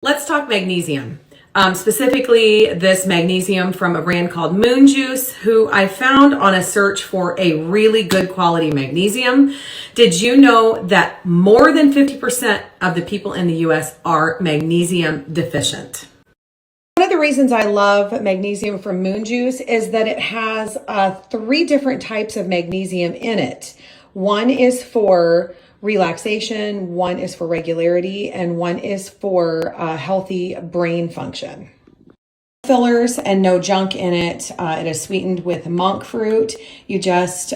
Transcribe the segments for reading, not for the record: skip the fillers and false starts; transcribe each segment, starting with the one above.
Let's talk magnesium. Specifically this magnesium from a brand called Moon Juice, who I found on a search for a really good quality magnesium. Did you know that more than 50% of the people in the US are magnesium deficient? One of the reasons I love magnesium from Moon Juice is that it has 3 different types of magnesium in it. One is for relaxation, one is for regularity, and one is for healthy brain function. Fillers and no junk in it. It is sweetened with monk fruit. You just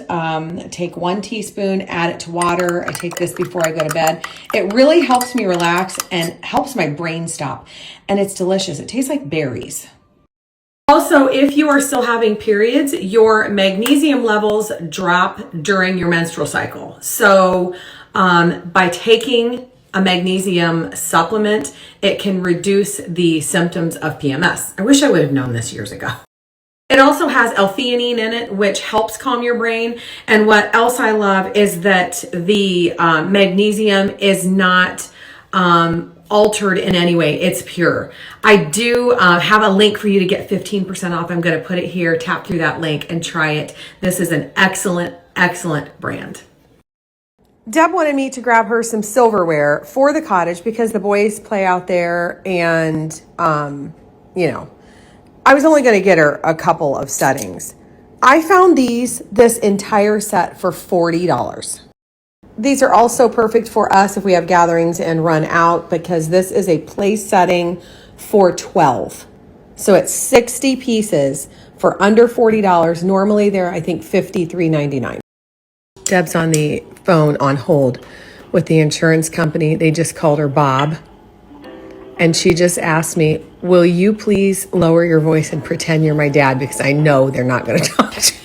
take 1 teaspoon, add it to water. I take this before I go to bed. It really helps me relax and helps my brain stop. And it's delicious. It tastes like berries. Also, if you are still having periods, your magnesium levels drop during your menstrual cycle. So by taking a magnesium supplement, it can reduce the symptoms of PMS. I wish I would have known this years ago. It also has L-theanine in it, which helps calm your brain. And what else I love is that the magnesium is not altered in any way. It's pure. I do have a link for you to get 15% off. I'm going to put it here. Tap through that link and try it. This is an excellent, excellent brand. Deb wanted me to grab her some silverware for the cottage because the boys play out there, and you know, I was only going to get her a couple of settings. I found this entire set for $40. These are also perfect for us if we have gatherings and run out, because this is a place setting for 12. So it's 60 pieces for under $40. Normally they're, I think, $53.99. Deb's on the phone on hold with the insurance company. They just called her Bob. And she just asked me, will you please lower your voice and pretend you're my dad, because I know they're not going to talk to you.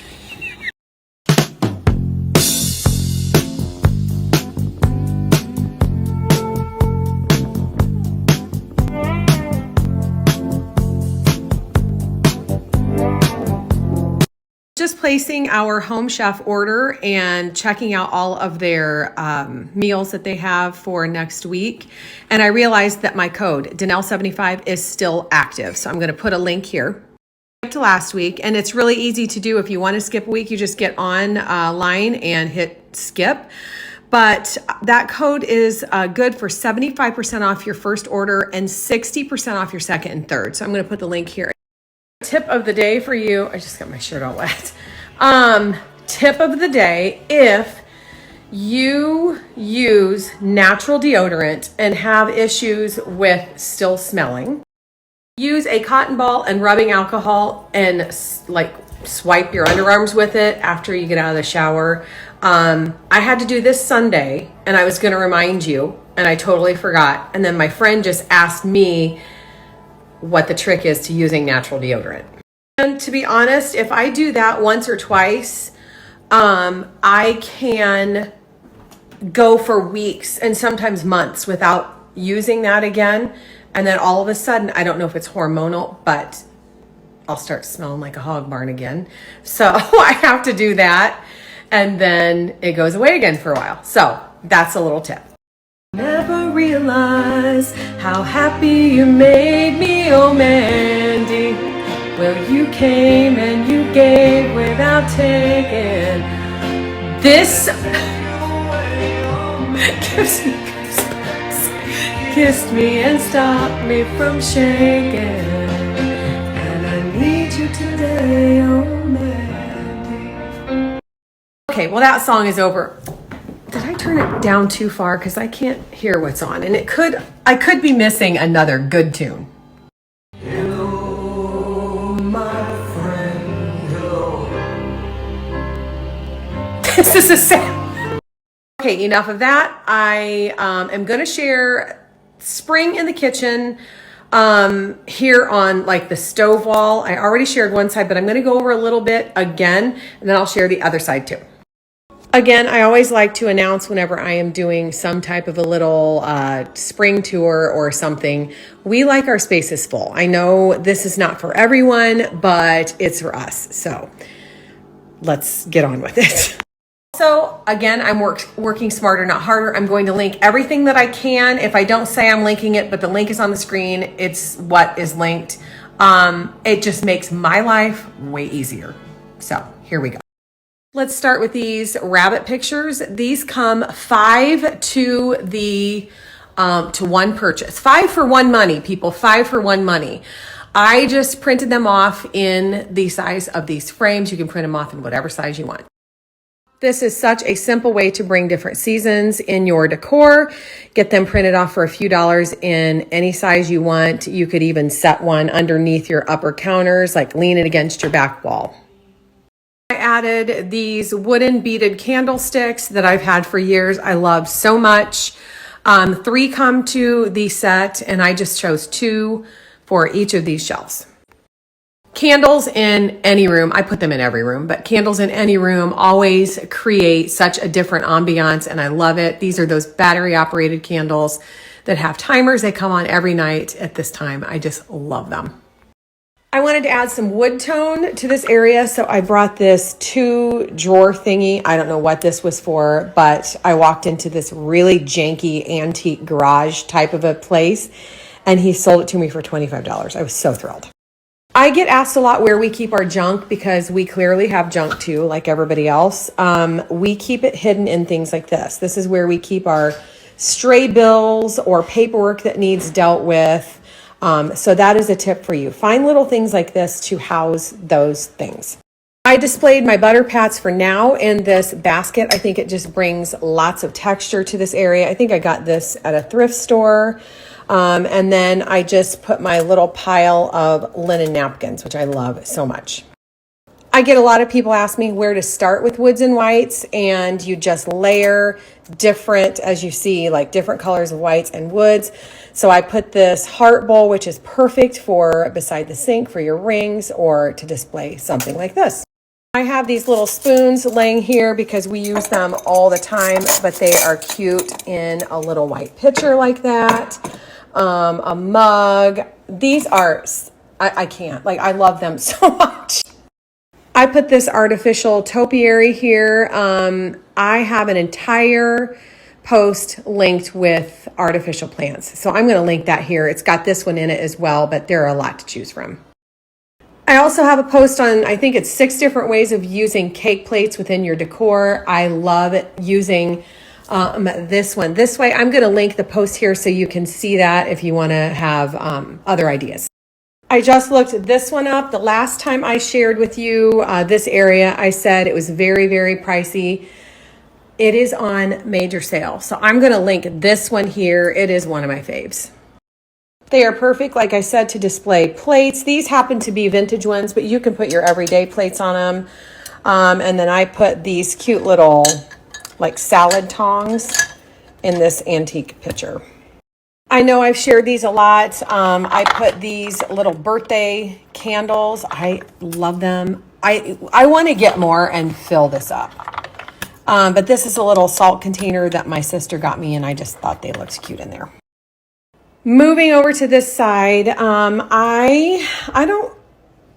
Just placing our Home Chef order and checking out all of their meals that they have for next week. And I realized that my code, Danelle75, is still active. So I'm going to put a link here to last week. And it's really easy to do. If you want to skip a week, you just get online and hit skip. But that code is good for 75% off your first order and 60% off your second and third. So I'm going to put the link here. Tip of the day for you. I just got my shirt all wet. Tip of the day: if you use natural deodorant and have issues with still smelling, use a cotton ball and rubbing alcohol and like swipe your underarms with it after you get out of the shower. I had to do this Sunday and I was going to remind you and I totally forgot. And then my friend just asked me what the trick is to using natural deodorant. And to be honest, if I do that once or twice, I can go for weeks and sometimes months without using that again. And then all of a sudden, I don't know if it's hormonal, but I'll start smelling like a hog barn again. So I have to do that. And then it goes away again for a while. So that's a little tip. Never realized how happy you made me, oh Mandy. Well, you came and you gave without taking. This gives me goosebumps. Kissed me and stopped me from shaking. And I need you today, oh Mandy. Okay, well that song is over. Did I turn it down too far? Because I can't hear what's on. And I could be missing another good tune. Hello. This is a sad. Okay, enough of that. I am going to share spring in the kitchen here on like the stove wall. I already shared one side, but I'm going to go over a little bit again, and then I'll share the other side too. Again, I always like to announce whenever I am doing some type of a little spring tour or something, we like our spaces full. I know this is not for everyone, but it's for us. So let's get on with it. So again, I'm working smarter, not harder. I'm going to link everything that I can. If I don't say I'm linking it, but the link is on the screen, it's what is linked. It just makes my life way easier. So here we go. Let's start with these rabbit pictures. These come 5 to the to one purchase. 5 for one money, people. 5 for one money. I just printed them off in the size of these frames. You can print them off in whatever size you want. This is such a simple way to bring different seasons in your decor. Get them printed off for a few dollars in any size you want. You could even set one underneath your upper counters, like lean it against your back wall. I added these wooden beaded candlesticks that I've had for years. I love so much. 3 come to the set, and I just chose 2 for each of these shelves. Candles in any room, I put them in every room, but candles in any room always create such a different ambiance, and I love it. These are those battery operated candles that have timers. They come on every night at this time. I just love them. I wanted to add some wood tone to this area, so I brought this 2 drawer thingy. I don't know what this was for, but I walked into this really janky antique garage type of a place, and he sold it to me for $25. I was so thrilled. I get asked a lot where we keep our junk because we clearly have junk too, like everybody else. We keep it hidden in things like this. This is where we keep our stray bills or paperwork that needs dealt with. So that is a tip for you. Find little things like this to house those things. I displayed my butter pats for now in this basket. I think it just brings lots of texture to this area. I think I got this at a thrift store. And then I just put my little pile of linen napkins, which I love so much. I get a lot of people ask me where to start with woods and whites, and you just layer different, as you see, like different colors of whites and woods. So I put this heart bowl, which is perfect for beside the sink for your rings or to display something like this. I have these little spoons laying here because we use them all the time, but they are cute in a little white pitcher like that. A mug. These are, I can't, like I love them so much. I put this artificial topiary here. I have an entire post linked with artificial plants. So I'm going to link that here. It's got this one in it as well, but there are a lot to choose from. I also have a post on, I think it's 6 different ways of using cake plates within your decor. I love using this one this way. I'm going to link the post here so you can see that if you want to have other ideas. I just looked this one up. The last time I shared with you this area, I said it was very, very pricey. It is on major sale. So I'm going to link this one here. It is one of my faves. They are perfect, like I said, to display plates. These happen to be vintage ones, but you can put your everyday plates on them. And then I put these cute little like salad tongs in this antique pitcher. I know I've shared these a lot. I put these little birthday candles. I love them. I want to get more and fill this up. But this is a little salt container that my sister got me, and I just thought they looked cute in there. Moving over to this side, I don't,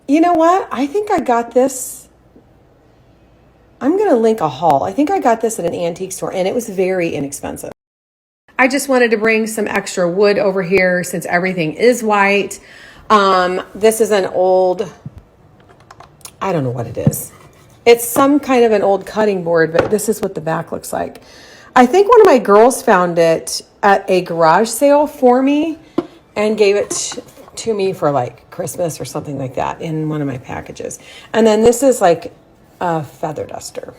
you know what? I think I got this. I'm going to link a haul. I think I got this at an antique store, and it was very inexpensive. I just wanted to bring some extra wood over here since everything is white. This is an old, I don't know what it is. It's some kind of an old cutting board, but this is what the back looks like. I think one of my girls found it at a garage sale for me and gave it to me for like Christmas or something like that in one of my packages. And then this is like a feather duster.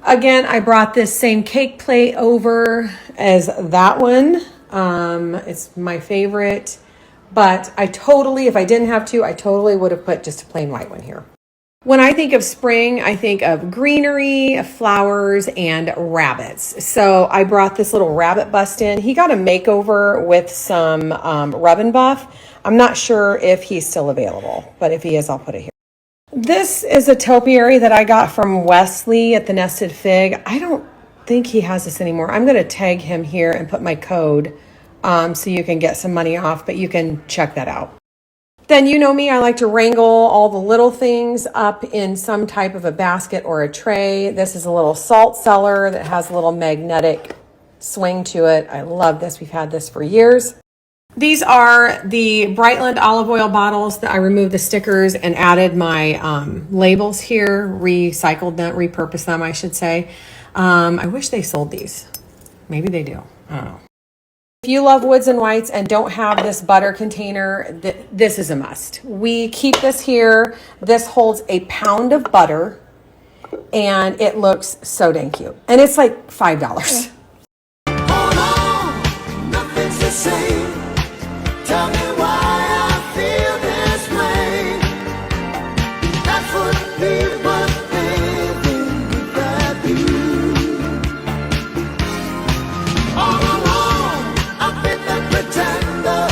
Again, I brought this same cake plate over as that one. It's my favorite, but I totally, if I didn't have to, I totally would have put just a plain white one here. When I think of spring, I think of greenery, flowers, and rabbits. So I brought this little rabbit bust in. He got a makeover with some rub and buff. I'm not sure if he's still available, but if he is, I'll put it here. This is a topiary that I got from Wesley at the Nested Fig. I don't think he has this anymore. I'm going to tag him here and put my code so you can get some money off, but you can check that out. Then you know me, I like to wrangle all the little things up in some type of a basket or a tray. This is a little salt cellar that has a little magnetic swing to it. I love this. We've had this for years. These are the Brightland olive oil bottles that I removed the stickers and added my labels here, recycled them, repurposed them, I should say. I wish they sold these. Maybe they do. I don't know. If you love woods and whites and don't have this butter container, this is a must. We keep this here. This holds a pound of butter and it looks so dang cute. And it's like $5. Hold on, nothing's the same. Tell me why I feel this way. That's what people thinking without you. All along, I've been the pretender,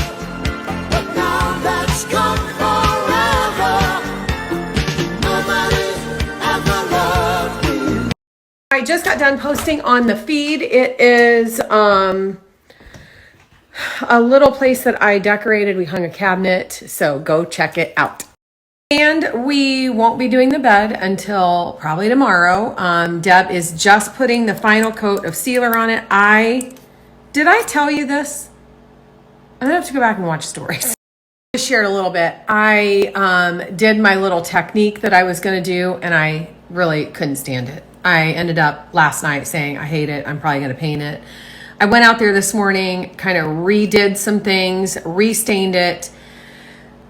but now that's gone forever. Nobody's ever loved me. I just got done posting on the feed. It is a little place that I decorated. We hung a cabinet, so go check it out. And we won't be doing the bed until probably tomorrow. Deb is just putting the final coat of sealer on it. Did I tell you this? I'm gonna have to go back and watch stories. I shared a little bit. I did my little technique that I was gonna do, and I really couldn't stand it. I ended up last night saying, I hate it. I'm probably gonna paint it. I went out there this morning, kind of redid some things, restained it.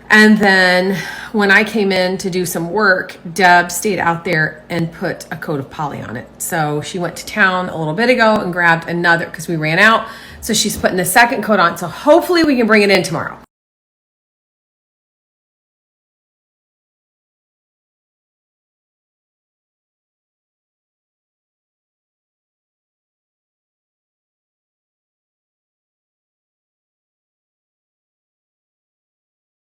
And then when I came in to do some work, Deb stayed out there and put a coat of poly on it. So she went to town a little bit ago and grabbed another because we ran out. So she's putting the second coat on. So hopefully we can bring it in tomorrow.